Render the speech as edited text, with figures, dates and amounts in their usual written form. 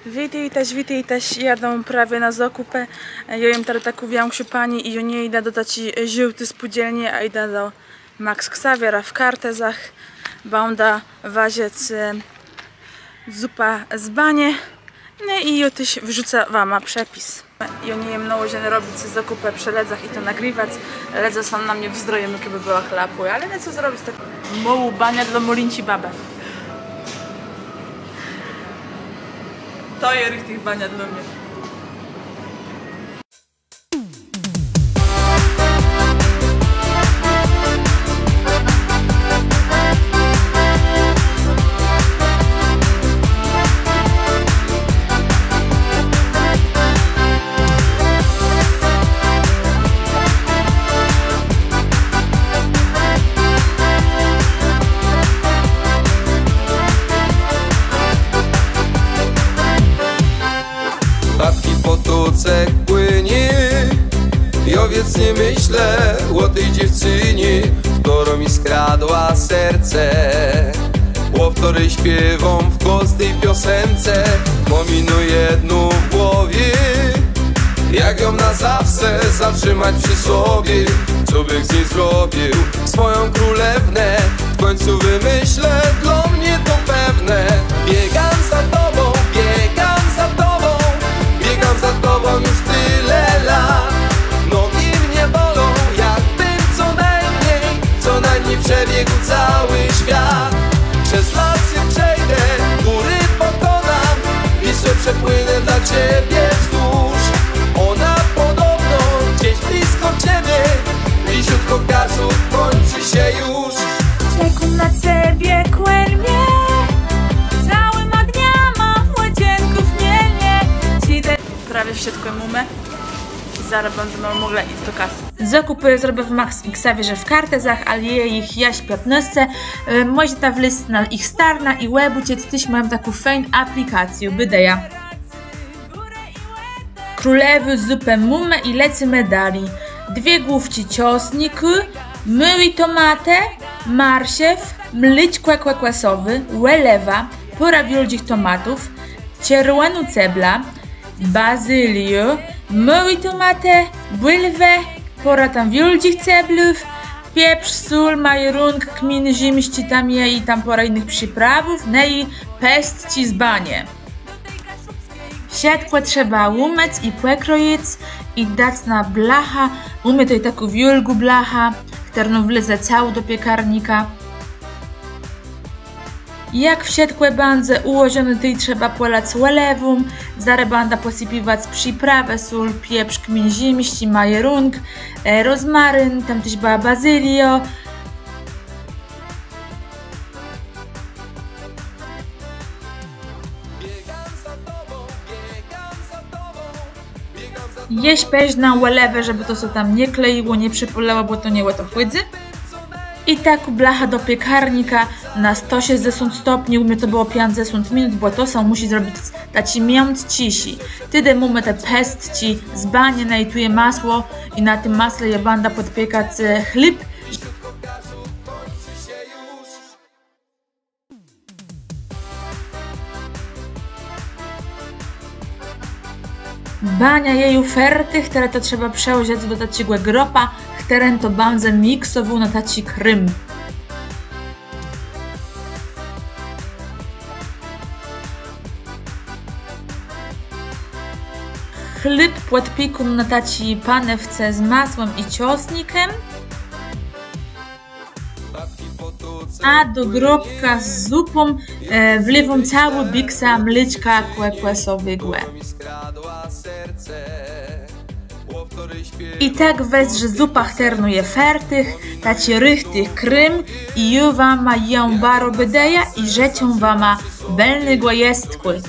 Witaj, jadą prawie na zakupy. Ja jem teraz taką większą pani i nie idę do taci żółty spółdzielnie, a idę do Max Xaviera w Kartezach. Banda waziec zupa z banie. No i ja też wrzucę wam przepis. Ja nie jem nałożone robić zakupy przy ledzach i to nagrywać. Ledze są na mnie wzdrojem, jakby była chlapu, ale nie co zrobić tak małą banię dla molinci babę. To jest richtig bania dla mnie. Potoczek płynie, ja więc nie myślę o tej dziewczynie, która mi skradła serce, o której śpiewam w każdej piosence. Mam ino jedną w głowie, jak ją na zawsze zatrzymać przy sobie. Co bych z niej zrobił, swoją królewnę, w końcu wymyślę, dla mnie to pewne. Biegam za tobą, biegam za tobą, biegam za tobą już tyle lat. Nogi mnie bolą, jakbym co najmniej przebiegł cały świat. Przez lasy przejdę, góry pokonam, Wisłę przepłynę dla ciebie wzdłuż. Ona podobno gdzieś blisko ciebie, bliziutko Kaszub kończy się już. Czekam na ciebie, kłębie, całyma dniama łazienków mienie. Prawie wszystko mamy i zaraz będziemy mogli iść do kasy. Zakupy zrobię w Max Xavierze w Kartezach, ale je ich jaś 15. Może ta list na ich starna i webucie też mają taką fajną aplikację, bydeja. Królewy zupę mumę i lecy medali. 2 główki ciosniku, myły tomatę, marsiew, mlyć kłekłesowy, łelewa, pora wielkich tomatów, czerwoną cebla, bazylio, myły tomatę, bylwę, pora tam wielkich ceblów, pieprz, sól, majerung, kmin, zimści tam je i tam pora innych przyprawów, no i pestci z banie. Siatkłe trzeba umyć i pokroić i dać na blacha, umyć to i taką wielką blacha, którą wlezę całą do piekarnika. Jak w siatkłe bandze ułożone tej trzeba polać łelewą, zaraz banda posypywać przyprawę, sól, pieprz, kmin, zimści, majerung, rozmaryn, tam też była bazylio. Jeść peś na łelewę, żeby to się tam nie kleiło, nie przypolało, bo to nie to chłydzy. I tak blacha do piekarnika na 160 stopni, u mnie to było 50 minut, bo to są musi zrobić taci miąt cisi. Wtedy mamy te pestci z banie, najtuje masło i na tym masle je banda podpiekać chleb. Bania jeju fertych, teraz to trzeba przełożyć do taciego gropa, teren to bandzę miksową na taci krym. Chleb podpiekł na taci panewce z masłem i ciosnikiem. A do grobka z zupą wlewam całą biksa mlyczka kłekłesowego. I tak weź, że zupa ternuje fertych, taci rychtych krym i ju wama ją baro bydeja i rzecią wama belnego jestkły.